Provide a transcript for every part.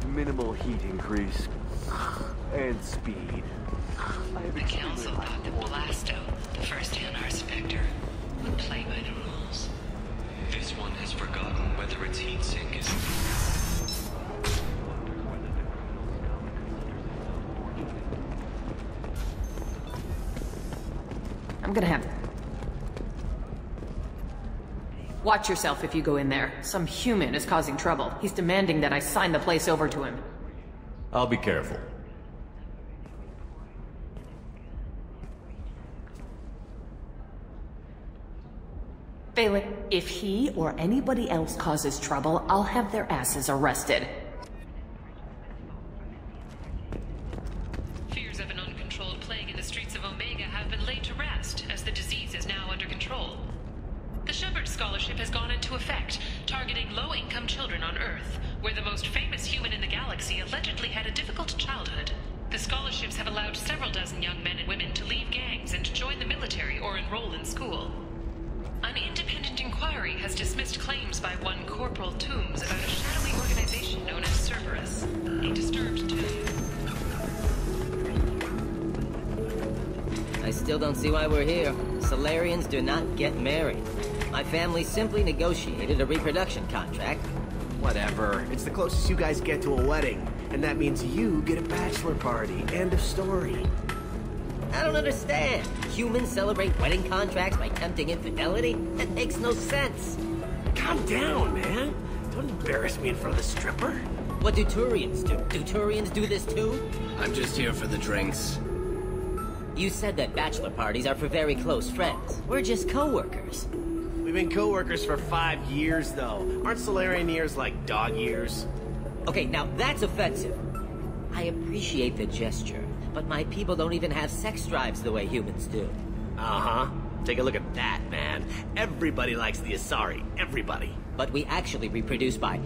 minimal heat increase. And speed. The council thought that Blasto, the first Hanar Spectre, would play by the rules. This one has forgotten whether its heatsink is... I'm gonna have... Watch yourself if you go in there. Some human is causing trouble. He's demanding that I sign the place over to him. I'll be careful. Bailey, if he or anybody else causes trouble, I'll have their asses arrested. Fears of an uncontrolled plague in the streets of Omega have been laid to rest, as the disease is now under control. The Shepard Scholarship has gone into effect, targeting low-income children on Earth, where the most famous human in the galaxy allegedly had a difficult childhood. The scholarships have allowed several dozen young men and women to leave gangs and join the military or enroll in school. An independent inquiry has dismissed claims by one Corporal Toombs about a shadowy organization known as Cerberus, a disturbed tomb. I still don't see why we're here. Solarians do not get married. My family simply negotiated a reproduction contract. Whatever. It's the closest you guys get to a wedding. And that means you get a bachelor party. End of story. I don't understand. Humans celebrate wedding contracts by tempting infidelity? That makes no sense. Calm down, man. Don't embarrass me in front of the stripper. What do Turians do? Do Turians do this too? I'm just here for the drinks. You said that bachelor parties are for very close friends. We're just co-workers. We've been co-workers for 5 years, though. Aren't Solarian years like dog years? Okay, now that's offensive. I appreciate the gesture, but my people don't even have sex drives the way humans do. Uh-huh. Take a look at that, man. Everybody likes the Asari. Everybody. But we actually reproduce by...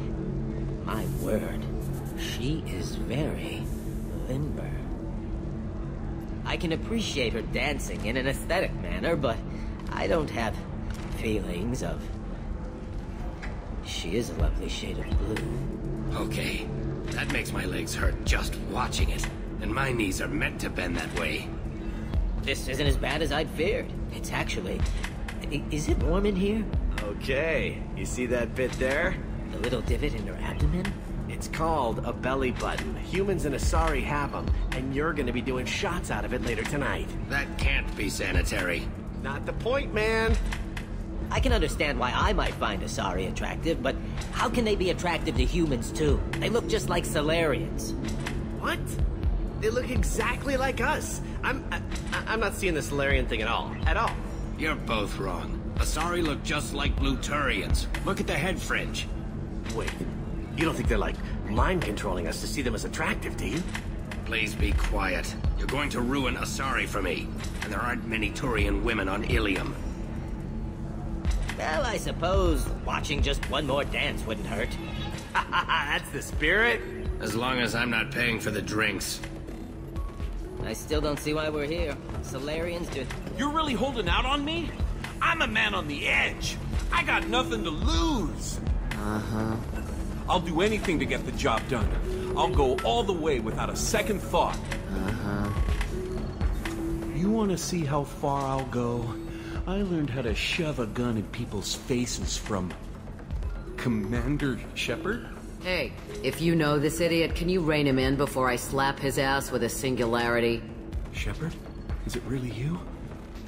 My word. She is very... limber. I can appreciate her dancing in an aesthetic manner, but I don't have feelings of... She is a lovely shade of blue. Okay, that makes my legs hurt just watching it. And my knees are meant to bend that way. This isn't as bad as I'd feared. It's actually... Is it warm in here? Okay, you see that bit there? The little divot in her abdomen? It's called a belly button. Humans and Asari have them, and you're gonna be doing shots out of it later tonight. That can't be sanitary. Not the point, man. I can understand why I might find Asari attractive, but how can they be attractive to humans too? They look just like Solarians. What? They look exactly like us. I'm not seeing the Solarian thing at all. At all. You're both wrong. Asari look just like blue Turians. Look at the head fringe. Wait, you don't think they're like mind controlling us to see them as attractive, do you? Please be quiet. You're going to ruin Asari for me. And there aren't many Turian women on Illium. Well, I suppose watching just one more dance wouldn't hurt. That's the spirit. As long as I'm not paying for the drinks. I still don't see why we're here. Solarians do... You're really holding out on me? I'm a man on the edge. I got nothing to lose. Uh-huh. I'll do anything to get the job done. I'll go all the way without a second thought. Uh-huh. You want to see how far I'll go? I learned how to shove a gun in people's faces from... Commander Shepard? Hey, if you know this idiot, can you rein him in before I slap his ass with a singularity? Shepard? Is it really you?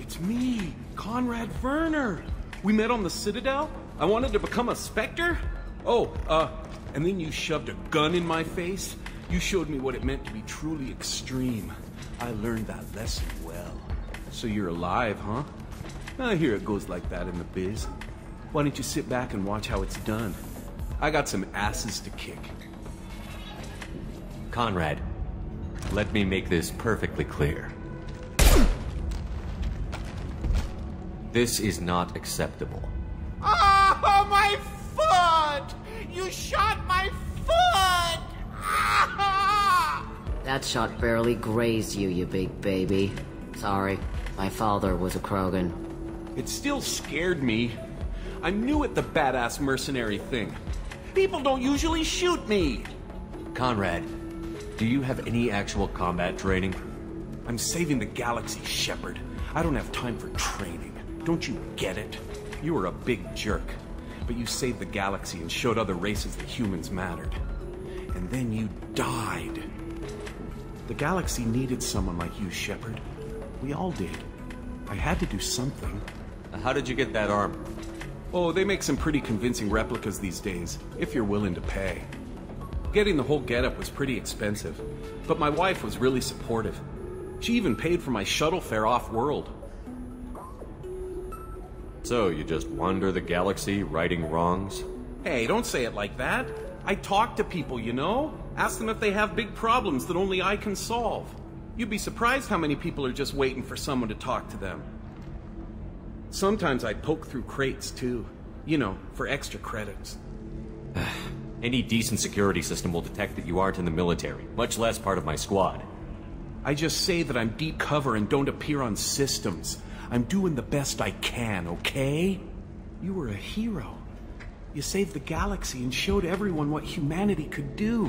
It's me, Conrad Verner. We met on the Citadel. I wanted to become a Spectre. Oh, and then you shoved a gun in my face. You showed me what it meant to be truly extreme. I learned that lesson well. So you're alive, huh? I hear it goes like that in the biz. Why don't you sit back and watch how it's done? I got some asses to kick. Conrad, let me make this perfectly clear. This is not acceptable. Oh, my foot! You shot my foot! That shot barely grazed you, you big baby. Sorry, my father was a Krogan. It still scared me. I'm new at the badass mercenary thing. People don't usually shoot me. Conrad, do you have any actual combat training? I'm saving the galaxy, Shepard. I don't have time for training. Don't you get it? You were a big jerk, but you saved the galaxy and showed other races that humans mattered. And then you died. The galaxy needed someone like you, Shepard. We all did. I had to do something. How did you get that armor? Oh, they make some pretty convincing replicas these days, if you're willing to pay. Getting the whole getup was pretty expensive, but my wife was really supportive. She even paid for my shuttle fare off-world. So, you just wander the galaxy, righting wrongs? Hey, don't say it like that. I talk to people, you know? Ask them if they have big problems that only I can solve. You'd be surprised how many people are just waiting for someone to talk to them. Sometimes I poke through crates, too. You know, for extra credits. Any decent security system will detect that you aren't in the military, much less part of my squad. I just say that I'm deep cover and don't appear on systems. I'm doing the best I can, okay? You were a hero. You saved the galaxy and showed everyone what humanity could do.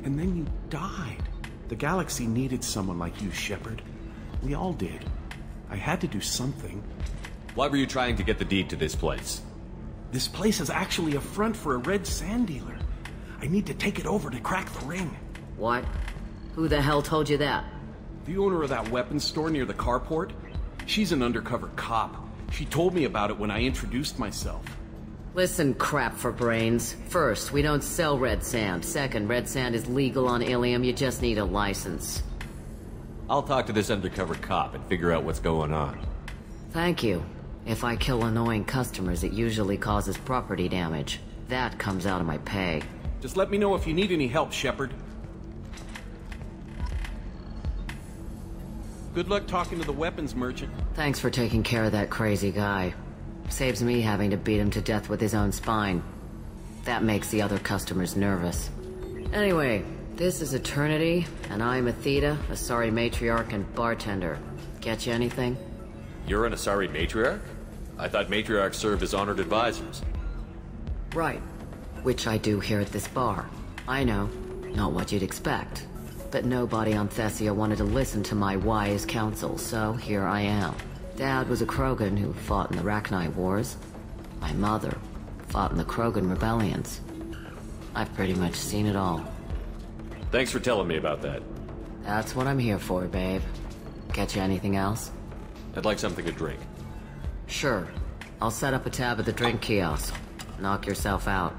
And then you died. The galaxy needed someone like you, Shepard. We all did. I had to do something. Why were you trying to get the deed to this place? This place is actually a front for a red sand dealer. I need to take it over to crack the ring. What? Who the hell told you that? The owner of that weapons store near the carport. She's an undercover cop. She told me about it when I introduced myself. Listen, crap for brains. First, we don't sell red sand. Second, red sand is legal on Illium. You just need a license. I'll talk to this undercover cop and figure out what's going on. Thank you. If I kill annoying customers, it usually causes property damage. That comes out of my pay. Just let me know if you need any help, Shepard. Good luck talking to the weapons merchant. Thanks for taking care of that crazy guy. Saves me having to beat him to death with his own spine. That makes the other customers nervous. Anyway, this is Eternity, and I'm Athena, Asari matriarch and bartender. Get you anything? You're an Asari matriarch? I thought matriarchs served as honored advisors. Right. Which I do here at this bar. I know, not what you'd expect. But nobody on Thessia wanted to listen to my wise counsel, so here I am. Dad was a Krogan who fought in the Rachni Wars. My mother fought in the Krogan rebellions. I've pretty much seen it all. Thanks for telling me about that. That's what I'm here for, babe. Get you anything else? I'd like something to drink. Sure. I'll set up a tab at the drink kiosk. Knock yourself out.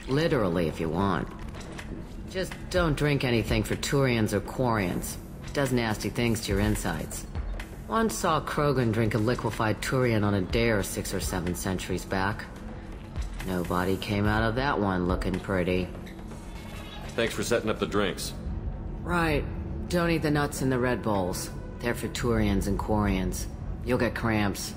Literally, if you want. Just don't drink anything for Turians or Quarians. Does nasty things to your insides. Once saw Krogan drink a liquefied Turian on a dare 6 or 7 centuries back. Nobody came out of that one looking pretty. Thanks for setting up the drinks. Right. Don't eat the nuts in the Red Bowls. They're for Turians and Quarians. You'll get cramps.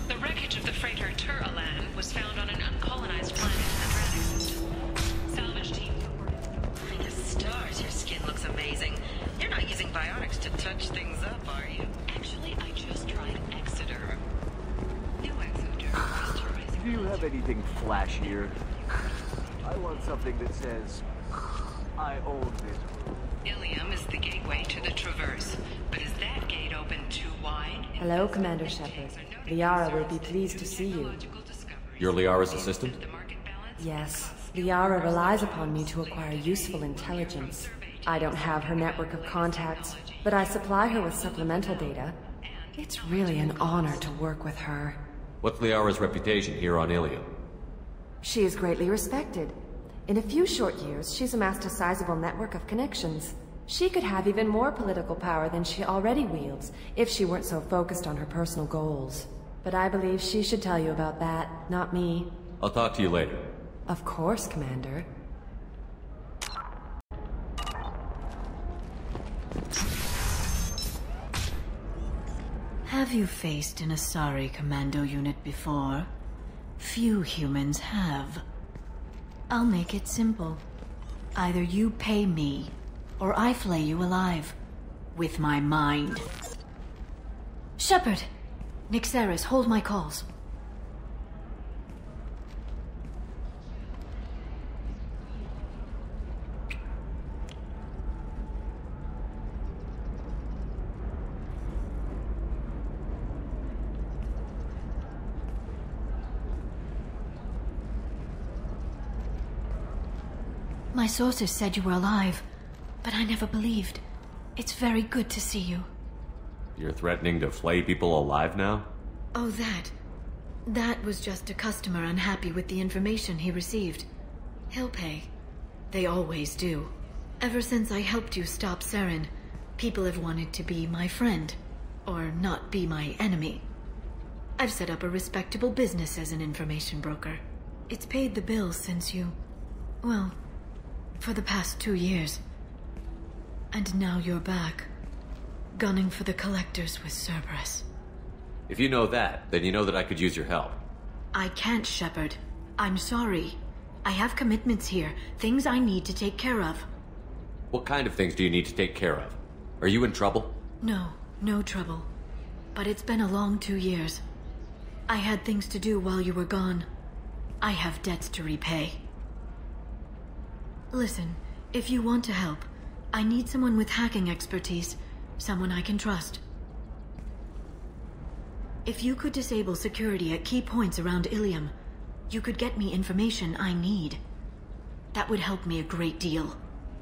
The wreckage of the freighter Tur-Alan was found on an uncolonized planet in the Dratic system. Salvage team reported. My stars, your skin looks amazing. You're not using biotics to touch things up, are you? Actually, I just tried Exeter. New Exeter. Do you have anything flashier? I want something that says, I own this room. Illium is the gateway to the Traverse, but is that gate open too wide? Hello, Commander Shepard. Liara will be pleased to see you. You're Liara's assistant? Yes. Liara relies upon me to acquire useful intelligence. I don't have her network of contacts, but I supply her with supplemental data. It's really an honor to work with her. What's Liara's reputation here on Illium? She is greatly respected. In a few short years, she's amassed a sizable network of connections. She could have even more political power than she already wields, if she weren't so focused on her personal goals. But I believe she should tell you about that, not me. I'll talk to you later. Of course, Commander. Have you faced an Asari commando unit before? Few humans have. I'll make it simple. Either you pay me, or I flay you alive. With my mind. Shepard! Nixeris, hold my calls. My sources said you were alive, but I never believed. It's very good to see you. You're threatening to flay people alive now? Oh, that. That was just a customer unhappy with the information he received. He'll pay. They always do. Ever since I helped you stop Saren, people have wanted to be my friend, or not be my enemy. I've set up a respectable business as an information broker. It's paid the bills since you... well, for the past 2 years. And now you're back, gunning for the collectors with Cerberus. If you know that, then you know that I could use your help. I can't, Shepard. I'm sorry. I have commitments here, things I need to take care of. What kind of things do you need to take care of? Are you in trouble? No, no trouble. But it's been a long 2 years. I had things to do while you were gone. I have debts to repay. Listen, if you want to help, I need someone with hacking expertise, someone I can trust. If you could disable security at key points around Illium, you could get me information I need. That would help me a great deal.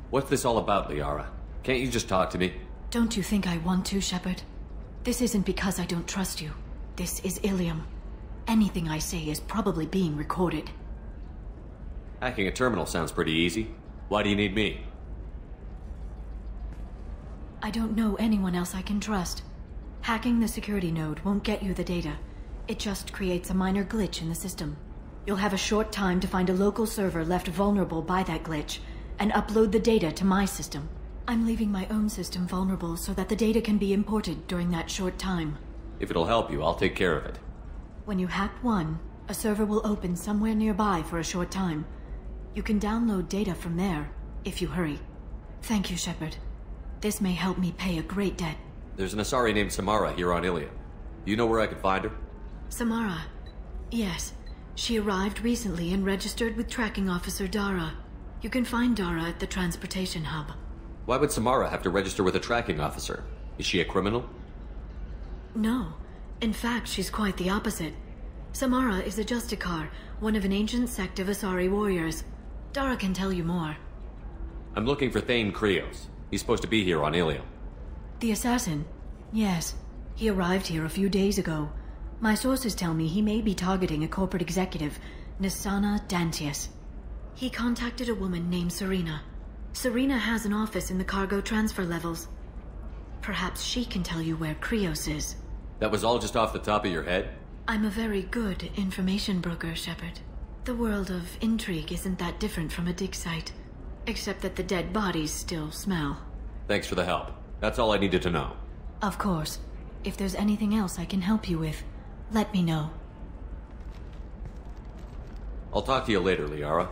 What's this all about, Liara? Can't you just talk to me? Don't you think I want to, Shepard? This isn't because I don't trust you. This is Illium. Anything I say is probably being recorded. Hacking a terminal sounds pretty easy. Why do you need me? I don't know anyone else I can trust. Hacking the security node won't get you the data. It just creates a minor glitch in the system. You'll have a short time to find a local server left vulnerable by that glitch, and upload the data to my system. I'm leaving my own system vulnerable so that the data can be imported during that short time. If it'll help you, I'll take care of it. When you hack one, a server will open somewhere nearby for a short time. You can download data from there, if you hurry. Thank you, Shepard. This may help me pay a great debt. There's an Asari named Samara here on Illium. Do you know where I could find her? Samara? Yes. She arrived recently and registered with Tracking Officer Dara. You can find Dara at the transportation hub. Why would Samara have to register with a tracking officer? Is she a criminal? No. In fact, she's quite the opposite. Samara is a Justicar, one of an ancient sect of Asari warriors. Dara can tell you more. I'm looking for Thane Krios. He's supposed to be here on Illium. The assassin? Yes. He arrived here a few days ago. My sources tell me he may be targeting a corporate executive, Nisana Dantius. He contacted a woman named Serena. Serena has an office in the cargo transfer levels. Perhaps she can tell you where Krios is. That was all just off the top of your head? I'm a very good information broker, Shepard. The world of intrigue isn't that different from a dig site, except that the dead bodies still smell. Thanks for the help. That's all I needed to know. Of course. If there's anything else I can help you with, let me know. I'll talk to you later, Liara.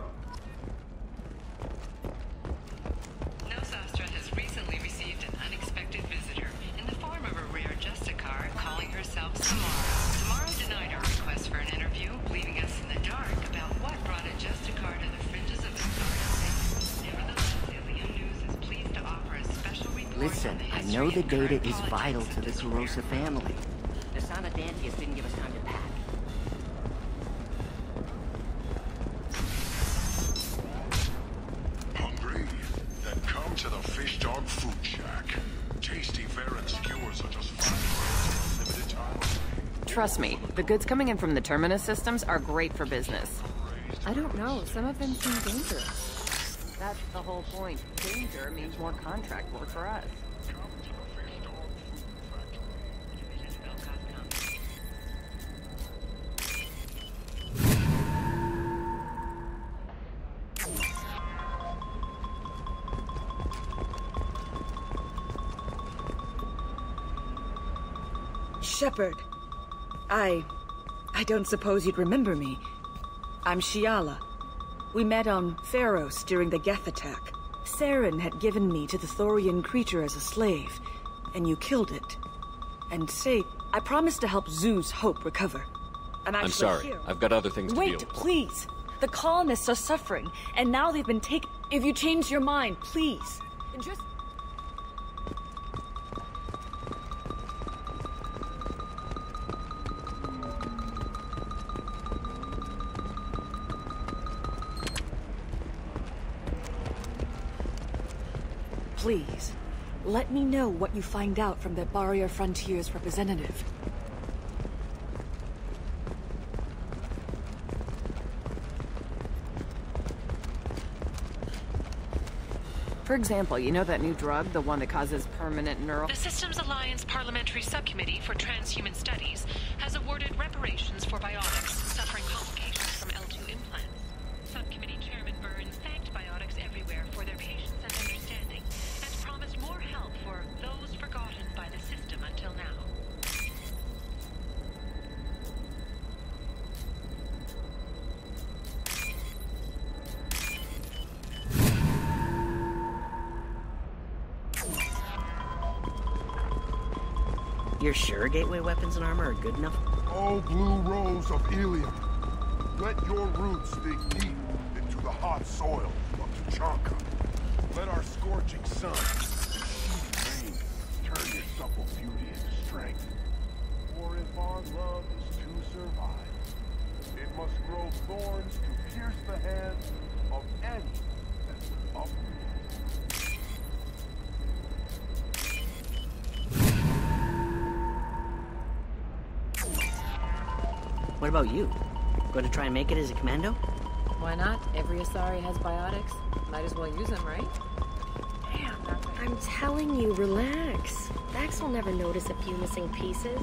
Nosastra has recently received an unexpected visitor in the form of a rare Justicar calling herself Samara. Samara denied our request for an interview, leaving us in the dark about what brought a Justicar to the fringes of the Nevertheless, Illium News is pleased to offer a special report. Listen, I know the data is vital to the Kurosa family. Nisana Dantius didn't give us time to pack. Hungry? Then come to the Fish Dog Food Shack. Tasty Varen skewers are just $5 for a limited time. Trust me, the goods coming in from the Terminus systems are great for business. I don't know, some of them seem dangerous. That's the whole point. Danger means more contract work for us. Shepard, I don't suppose you'd remember me. I'm Shiala. We met on Pharos during the Geth attack. Saren had given me to the Thorian creature as a slave, and you killed it. And say, I promise to help Zeus Hope recover. I'm sorry. Here. I've got other things to deal with. Wait, please. The colonists are suffering, and now they've been taken. If you change your mind, please. Just... Please, let me know what you find out from the Barrier Frontiers representative. For example, you know that new drug, the one that causes permanent neural... The Systems Alliance Parliamentary Subcommittee for Transhuman Studies has awarded reparations for biotics suffering complications from L2 implants. Subcommittee Chairman Burns thanked biotics everywhere for their patience and understanding, and promised more help for those forgotten by the system until now. You're sure gateway weapons and armor are good enough? Oh, blue rose of Illium, let your roots dig deep into the hot soil of Tuchanka. Let our scorching sun and heat rain turn your supple beauty into strength. For if our love is to survive, it must grow thorns to pierce the hands of any that would uproot. What about you? Going to try and make it as a commando? Why not? Every Asari has biotics. Might as well use them, right? Damn, I'm telling you, relax. Vax will never notice a few missing pieces.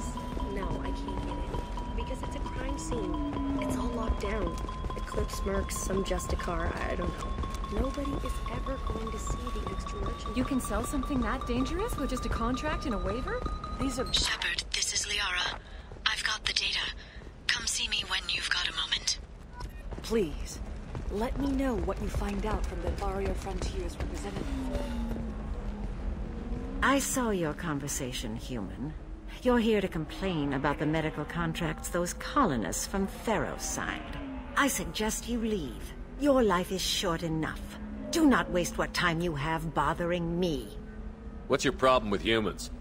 No, I can't get in. Because it's a crime scene. It's all locked down. Eclipse mercs, some Justicar, I don't know. Nobody is ever going to see the extra merchandise. You can sell something that dangerous with just a contract and a waiver? These are... Shepard, this is Liara. I've got the data. Come see me when you've got a moment. Please, let me know what you find out from the Barrier Frontiers representative. I saw your conversation, human. You're here to complain about the medical contracts those colonists from Theros signed. I suggest you leave. Your life is short enough. Do not waste what time you have bothering me. What's your problem with humans?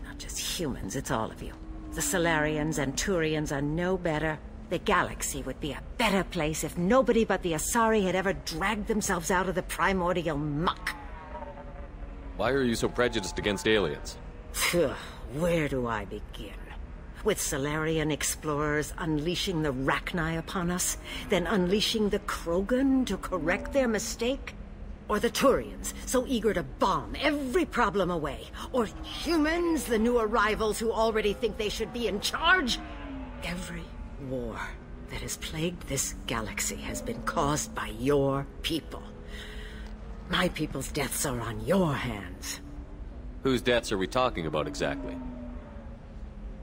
Not just humans, it's all of you. The Solarians and Turians are no better. The galaxy would be a better place if nobody but the Asari had ever dragged themselves out of the primordial muck. Why are you so prejudiced against aliens? Where do I begin? With Solarian explorers unleashing the Rachni upon us, then unleashing the Krogan to correct their mistake? Or the Turians, so eager to bomb every problem away? Or humans, the new arrivals who already think they should be in charge? Every war that has plagued this galaxy has been caused by your people. My people's deaths are on your hands. Whose deaths are we talking about exactly?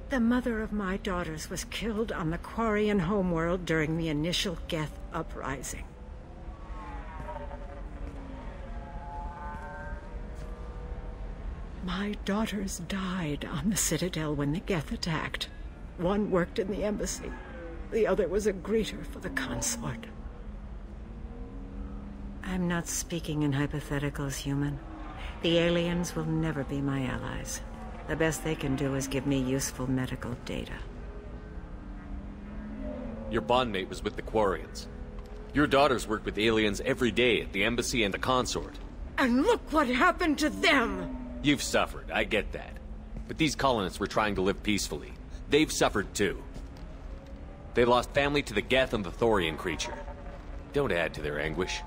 The mother of my daughters was killed on the Quarian homeworld during the initial Geth uprising. My daughters died on the Citadel when the Geth attacked. One worked in the embassy. The other was a greeter for the consort. I'm not speaking in hypotheticals, human. The aliens will never be my allies. The best they can do is give me useful medical data. Your bondmate was with the Quarians. Your daughters worked with aliens every day at the embassy and the consort. And look what happened to them! You've suffered, I get that. But these colonists were trying to live peacefully. They've suffered too. They lost family to the Geth and the Thorian creature. Don't add to their anguish.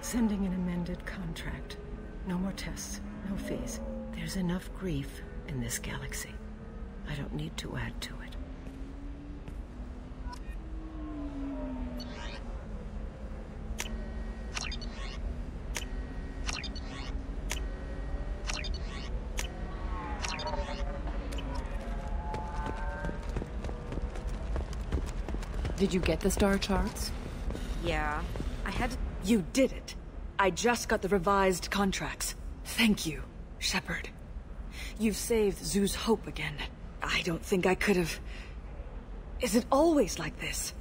Sending an amended contract. No more tests, no fees. There's enough grief in this galaxy. I don't need to add to it. Did you get the star charts? Yeah, I had to... You did it. I just got the revised contracts. Thank you, Shepard. You've saved Zoo's hope again. I don't think I could have... Is it always like this?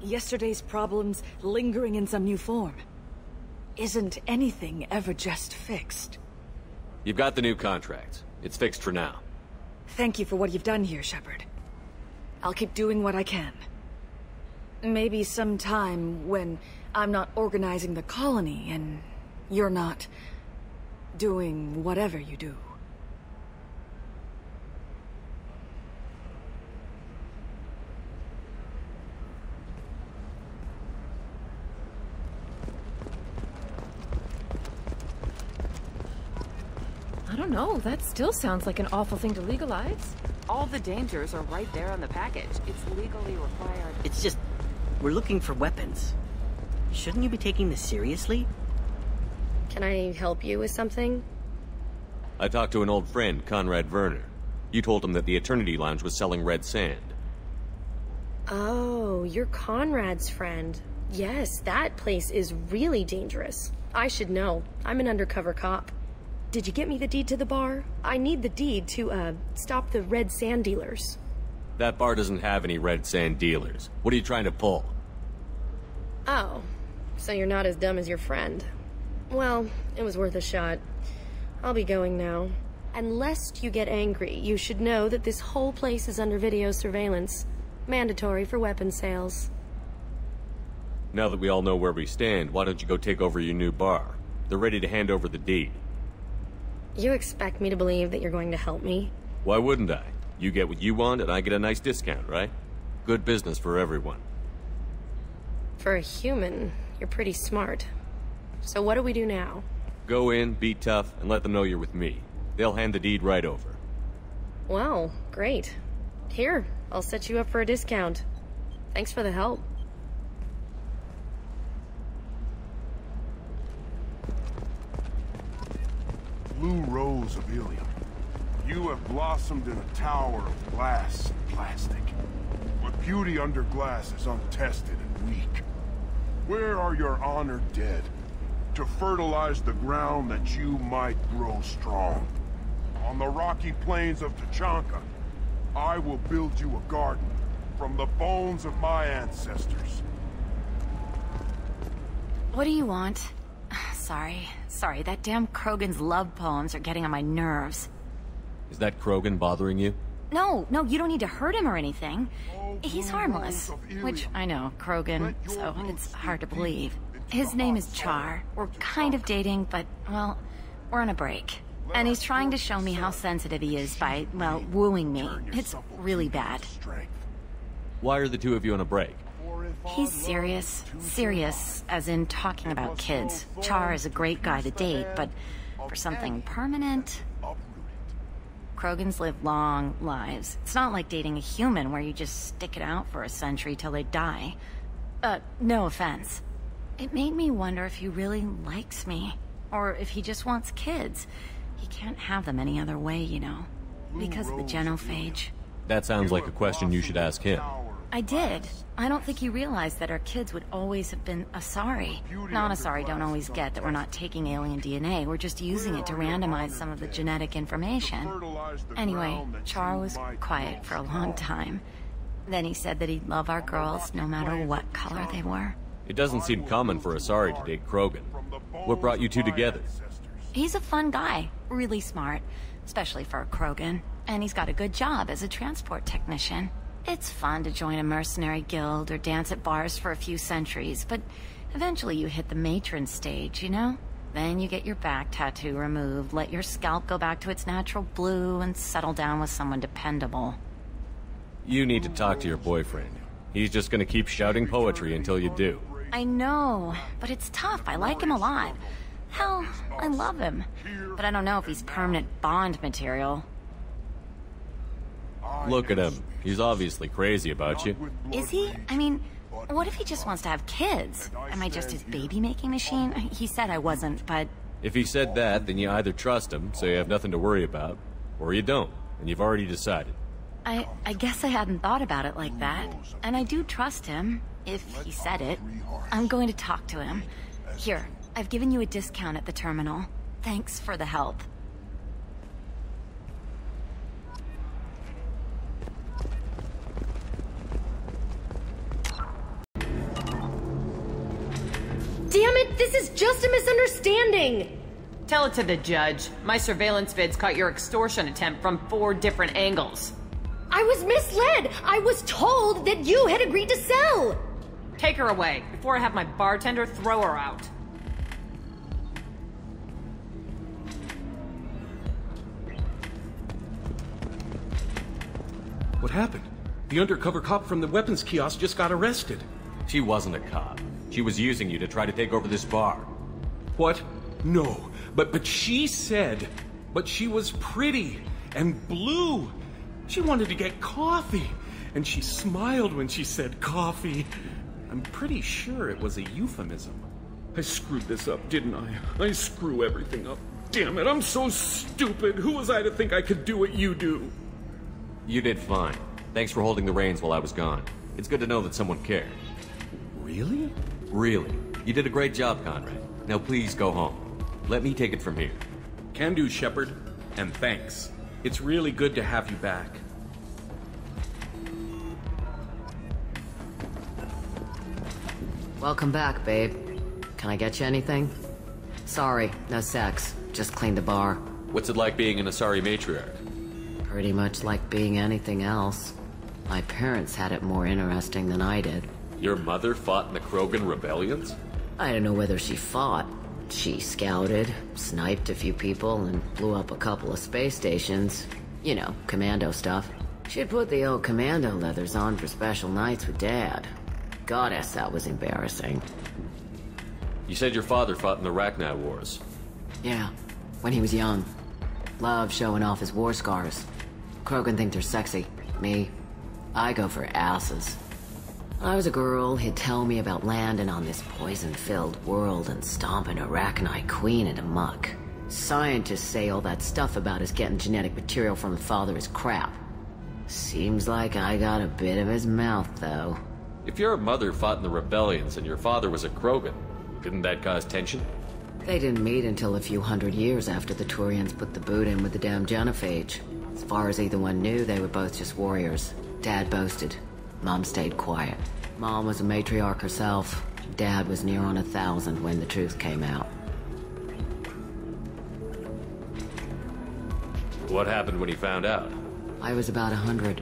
Yesterday's problems lingering in some new form. Isn't anything ever just fixed? You've got the new contracts. It's fixed for now. Thank you for what you've done here, Shepard. I'll keep doing what I can. Maybe sometime when I'm not organizing the colony and you're not doing whatever you do. I don't know, that still sounds like an awful thing to legalize. All the dangers are right there on the package. It's legally required. It's just, we're looking for weapons. Shouldn't you be taking this seriously? Can I help you with something? I talked to an old friend, Conrad Verner. You told him that the Eternity Lounge was selling red sand. Oh, you're Conrad's friend. Yes, that place is really dangerous. I should know. I'm an undercover cop. Did you get me the deed to the bar? I need the deed to, stop the red sand dealers. That bar doesn't have any red sand dealers. What are you trying to pull? Oh, so you're not as dumb as your friend. Well, it was worth a shot. I'll be going now. And lest you get angry, you should know that this whole place is under video surveillance. Mandatory for weapon sales. Now that we all know where we stand, why don't you go take over your new bar? They're ready to hand over the deed. You expect me to believe that you're going to help me? Why wouldn't I? You get what you want, and I get a nice discount, right? Good business for everyone. For a human, you're pretty smart. So what do we do now? Go in, be tough, and let them know you're with me. They'll hand the deed right over. Wow, great. Here, I'll set you up for a discount. Thanks for the help. Blue Rose of Illium. You have blossomed in a tower of glass and plastic. But beauty under glass is untested and weak. Where are your honored dead? To fertilize the ground that you might grow strong. On the rocky plains of Tuchanka, I will build you a garden from the bones of my ancestors. What do you want? Sorry, that damn Krogan's love poems are getting on my nerves. Is that Krogan bothering you? No, you don't need to hurt him or anything. He's harmless. Which, I know, Krogan, so it's hard to believe. His name is Char. We're kind of dating, but, well, we're on a break. And he's trying to show me how sensitive he is by, well, wooing me. It's really bad. Why are the two of you on a break? He's serious. Serious, as in talking about kids. Char is a great guy to date, but for something permanent... Krogans live long lives. It's not like dating a human where you just stick it out for a century till they die. No offense. It made me wonder if he really likes me. Or if he just wants kids. He can't have them any other way, you know. Because of the genophage. That sounds like a question you should ask him. I did. I don't think he realized that our kids would always have been Asari. Non-Asari don't always get that we're not taking alien DNA, we're just using it to randomize some of the genetic information. Anyway, Char was quiet for a long time. Then he said that he'd love our girls no matter what color they were. It doesn't seem common for Asari to date Krogan. What brought you two together? He's a fun guy, really smart, especially for a Krogan. And he's got a good job as a transport technician. It's fun to join a mercenary guild or dance at bars for a few centuries, but eventually you hit the matron stage, you know? Then you get your back tattoo removed, let your scalp go back to its natural blue, and settle down with someone dependable. You need to talk to your boyfriend. He's just gonna keep shouting poetry until you do. I know, but it's tough. I like him a lot. Hell, I love him. But I don't know if he's permanent Bond material. Look at him. He's obviously crazy about you. Is he? I mean, what if he just wants to have kids? Am I just his baby-making machine? He said I wasn't, but... If he said that, then you either trust him, so you have nothing to worry about, or you don't, and you've already decided. I guess I hadn't thought about it like that. And I do trust him, if he said it. I'm going to talk to him. Here, I've given you a discount at the terminal. Thanks for the help. Damn it, this is just a misunderstanding! Tell it to the judge. My surveillance vids caught your extortion attempt from 4 different angles. I was misled! I was told that you had agreed to sell! Take her away, before I have my bartender throw her out. What happened? The undercover cop from the weapons kiosk just got arrested. She wasn't a cop. She was using you to try to take over this bar. What? No. But she said... But she was pretty and blue. She wanted to get coffee. And she smiled when she said coffee. I'm pretty sure it was a euphemism. I screwed this up, didn't I? I screw everything up. Damn it, I'm so stupid. Who was I to think I could do what you do? You did fine. Thanks for holding the reins while I was gone. It's good to know that someone cared. Really? Really. You did a great job, Conrad. Now please go home. Let me take it from here. Can do, Shepard. And thanks. It's really good to have you back. Welcome back, babe. Can I get you anything? Sorry, no sex. Just cleaned the bar. What's it like being an Asari matriarch? Pretty much like being anything else. My parents had it more interesting than I did. Your mother fought in the Krogan rebellions? I don't know whether she fought. She scouted, sniped a few people, and blew up a couple of space stations. You know, commando stuff. She'd put the old commando leathers on for special nights with Dad. Goddess, that was embarrassing. You said your father fought in the Rachni Wars. Yeah, when he was young. Loved showing off his war scars. Krogan think they're sexy. Me, I go for asses. When I was a girl, he'd tell me about landing on this poison-filled world and stomping a Rachni queen into muck. Scientists say all that stuff about us getting genetic material from the father is crap. Seems like I got a bit of his mouth, though. If your mother fought in the rebellions and your father was a Krogan, didn't that cause tension? They didn't meet until a few hundred years after the Turians put the boot in with the damn genophage. As far as either one knew, they were both just warriors. Dad boasted. Mom stayed quiet. Mom was a matriarch herself. Dad was near on 1,000 when the truth came out. What happened when he found out? I was about 100,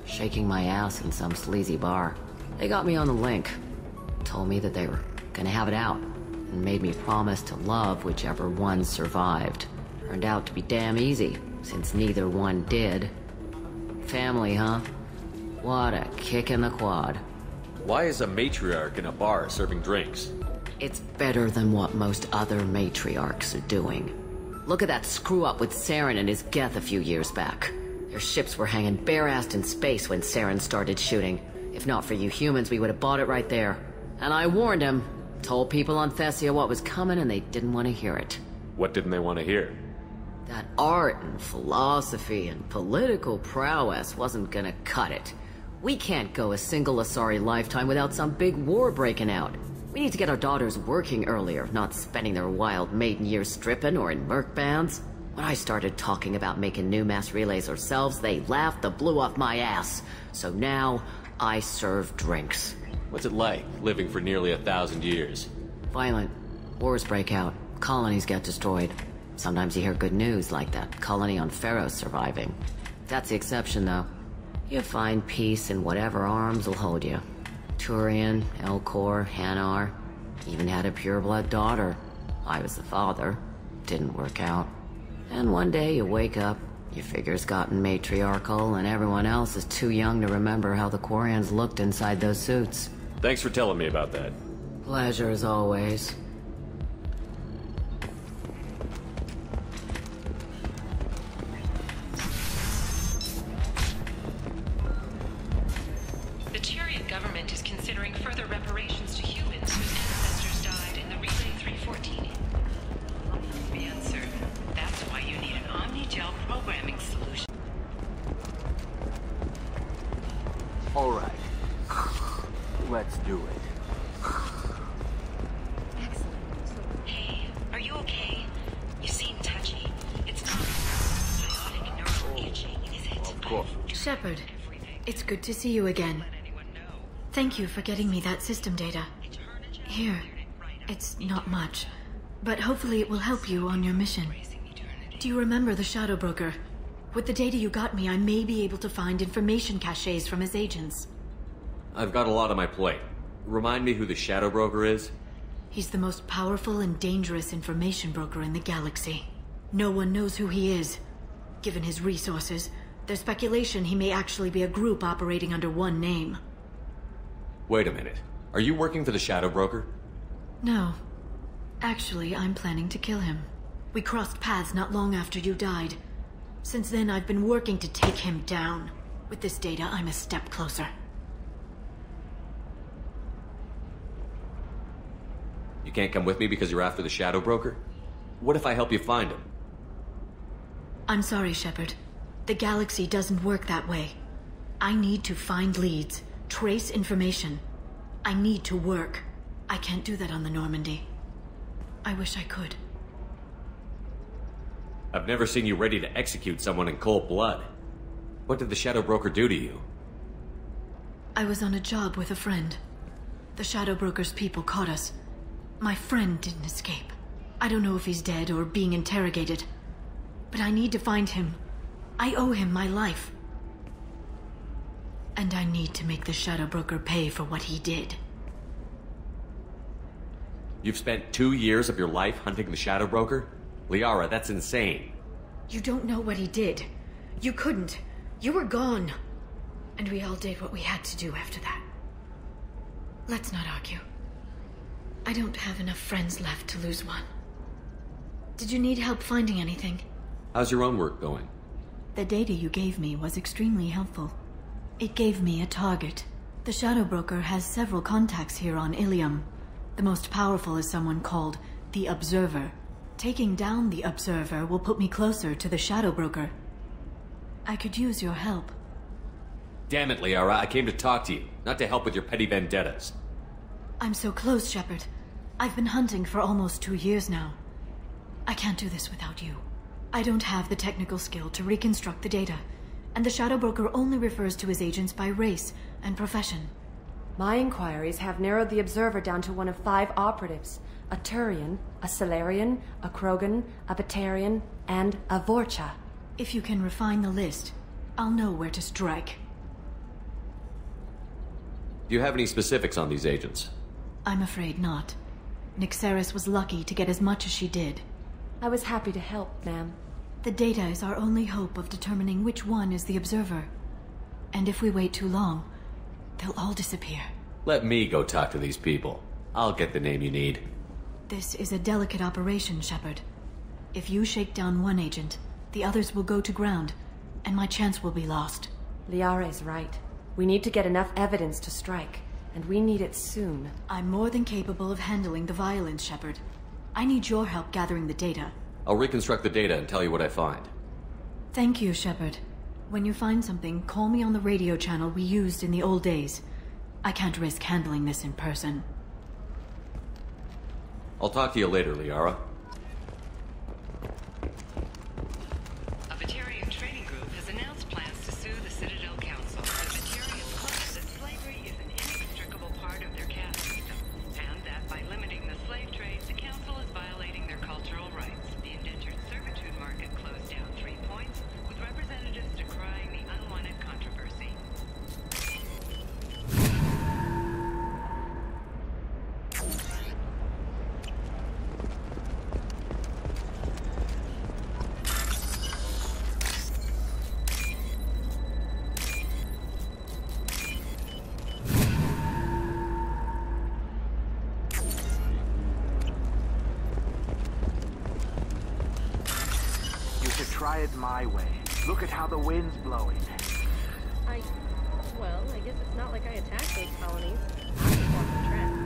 shaking my ass in some sleazy bar. They got me on the link. Told me that they were gonna have it out, and made me promise to love whichever one survived. Turned out to be damn easy, since neither one did. Family, huh? What a kick in the quad. Why is a matriarch in a bar serving drinks? It's better than what most other matriarchs are doing. Look at that screw-up with Saren and his Geth a few years back. Their ships were hanging bare-assed in space when Saren started shooting. If not for you humans, we would have bought it right there. And I warned him. Told people on Thessia what was coming, and they didn't want to hear it. What didn't they want to hear? That art and philosophy and political prowess wasn't gonna cut it. We can't go a single Asari lifetime without some big war breaking out. We need to get our daughters working earlier, not spending their wild maiden years stripping or in merc bands. When I started talking about making new mass relays ourselves, they laughed the blue off my ass. So now, I serve drinks. What's it like, living for nearly 1,000 years? Violent. Wars break out. Colonies get destroyed. Sometimes you hear good news, like that colony on Pharaoh surviving. That's the exception, though. You find peace in whatever arms will hold you. Turian, Elcor, Hanar. Even had a pureblood daughter. I was the father. Didn't work out. And one day you wake up, your figure's gotten matriarchal, and everyone else is too young to remember how the Quarians looked inside those suits. Thanks for telling me about that. Pleasure as always. The Turian government is considering further reparations to humans whose ancestors died in the Relay 314. Answer. That's why you need an Omni-Gel programming solution. All right. Let's do it. Hey, are you okay? You seem touchy. It's not biotic neural itching, is it? Of course. Shepard, it's good to see you again. Thank you for getting me that system data. Here, it's not much, but hopefully it will help you on your mission. Do you remember the Shadow Broker? With the data you got me, I may be able to find information caches from his agents. I've got a lot on my plate. Remind me who the Shadow Broker is? He's the most powerful and dangerous information broker in the galaxy. No one knows who he is. Given his resources, there's speculation he may actually be a group operating under one name. Wait a minute. Are you working for the Shadow Broker? No. Actually, I'm planning to kill him. We crossed paths not long after you died. Since then, I've been working to take him down. With this data, I'm a step closer. You can't come with me because you're after the Shadow Broker? What if I help you find him? I'm sorry, Shepard. The galaxy doesn't work that way. I need to find leads, trace information. I need to work. I can't do that on the Normandy. I wish I could. I've never seen you ready to execute someone in cold blood. What did the Shadow Broker do to you? I was on a job with a friend. The Shadow Broker's people caught us. My friend didn't escape. I don't know if he's dead or being interrogated. But I need to find him. I owe him my life. And I need to make the Shadow Broker pay for what he did. You've spent 2 years of your life hunting the Shadow Broker? Liara, that's insane. You don't know what he did. You couldn't. You were gone. And we all did what we had to do after that. Let's not argue. I don't have enough friends left to lose one. Did you need help finding anything? How's your own work going? The data you gave me was extremely helpful. It gave me a target. The Shadow Broker has several contacts here on Illium. The most powerful is someone called the Observer. Taking down the Observer will put me closer to the Shadow Broker. I could use your help. Damn it, Liara, I came to talk to you, not to help with your petty vendettas. I'm so close, Shepard. I've been hunting for almost 2 years now. I can't do this without you. I don't have the technical skill to reconstruct the data, and the Shadow Broker only refers to his agents by race and profession. My inquiries have narrowed the Observer down to one of 5 operatives. A Turian, a Solarian, a Krogan, a Batarian, and a Vorcha. If you can refine the list, I'll know where to strike. Do you have any specifics on these agents? I'm afraid not. Nyxeris was lucky to get as much as she did. I was happy to help, ma'am. The data is our only hope of determining which one is the Observer. And if we wait too long, they'll all disappear. Let me go talk to these people. I'll get the name you need. This is a delicate operation, Shepard. If you shake down one agent, the others will go to ground, and my chance will be lost. Liara is right. We need to get enough evidence to strike, and we need it soon. I'm more than capable of handling the violence, Shepard. I need your help gathering the data. I'll reconstruct the data and tell you what I find. Thank you, Shepard. When you find something, call me on the radio channel we used in the old days. I can't risk handling this in person. I'll talk to you later, Liara. A Batarian trading group has announced plans to sue the Citadel Council. The Batarians claim that slavery is an inextricable part of their caste system, and that by limiting the slave trade, the Council is violating their cultural rights. The indentured servitude market closed down 3 points, with representatives decrying the unwanted controversy. Try it my way. Look at how the wind's blowing. Well, I guess it's not like I attacked those colonies. I just walked the tracks.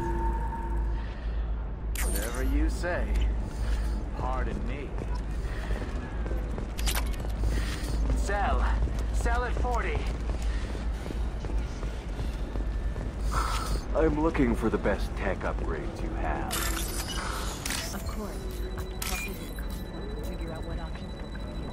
Whatever you say. Pardon me. Sell at 40. I'm looking for the best tech upgrades you have. Of course. I can help you with Conrad and figure out what options work for you.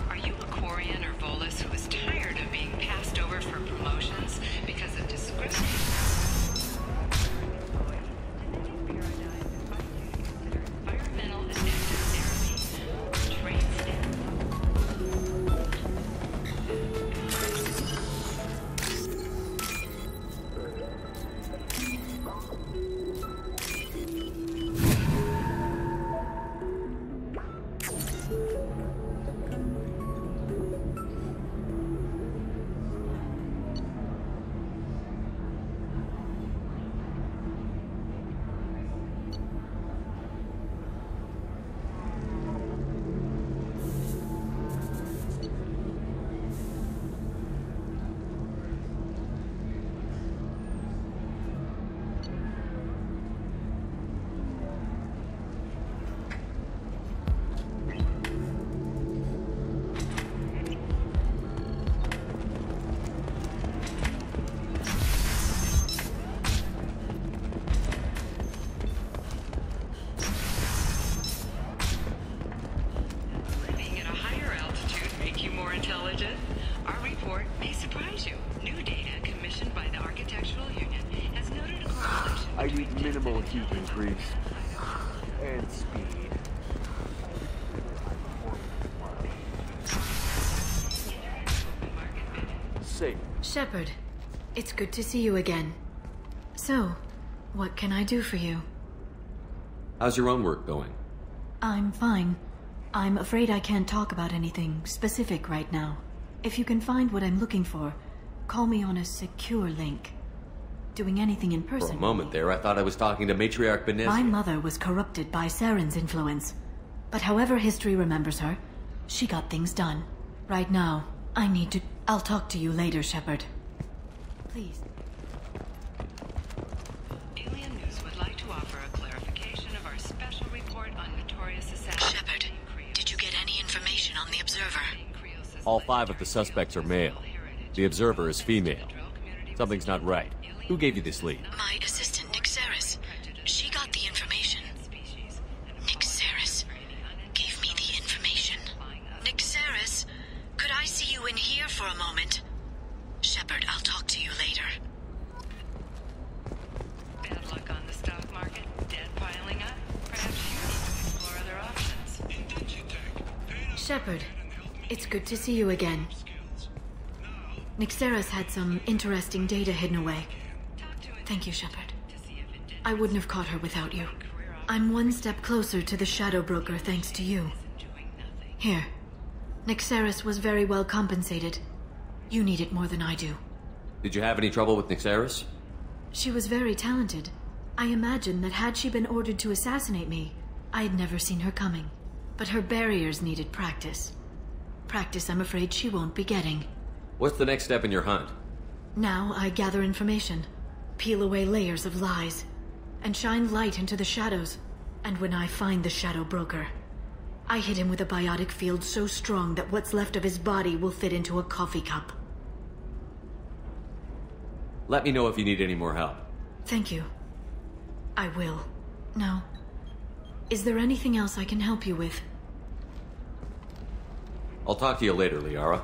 Are you a Quarian or Volus who is tired of being passed over for promotions because of discrimination? Environmental adaptive therapy. Trade stamp. Living at a higher altitude make you more intelligent? Our report may surprise you. New data commissioned by the Architectural Union has noted a correlation. I need minimal heat increase. And speed. Safe. Shepard, it's good to see you again. So, what can I do for you? How's your own work going? I'm fine. I'm afraid I can't talk about anything specific right now. If you can find what I'm looking for, call me on a secure link. Doing anything in person. For a moment there, I thought I was talking to Matriarch Benesi. My mother was corrupted by Saren's influence. But however history remembers her, she got things done. Right now, I need to... I'll talk to you later, Shepard. Please. Alien News would like to offer a clarification of our special report on notorious assassins. Shepard, did you get any information on the Observer? All 5 of the suspects are male. The Observer is female. Something's not right. Who gave you this lead? My assistant, Nixeris. She got the information. Nixeris gave me the information. Nixeris, could I see you in here for a moment? Shepard, I'll talk to you later. Bad luck on the stock market, debt piling up. Perhaps you need to explore other options. Shepard, it's good to see you again. Nixeris had some interesting data hidden away. Thank you, Shepard. I wouldn't have caught her without you. I'm one step closer to the Shadow Broker thanks to you. Here. Nixeris was very well compensated. You need it more than I do. Did you have any trouble with Nixeris? She was very talented. I imagine that had she been ordered to assassinate me, I had never seen her coming. But her barriers needed practice. Practice I'm afraid she won't be getting. What's the next step in your hunt? Now I gather information, peel away layers of lies, and shine light into the shadows. And when I find the Shadow Broker, I hit him with a biotic field so strong that what's left of his body will fit into a coffee cup. Let me know if you need any more help. Thank you. I will. Now, is there anything else I can help you with? I'll talk to you later, Liara.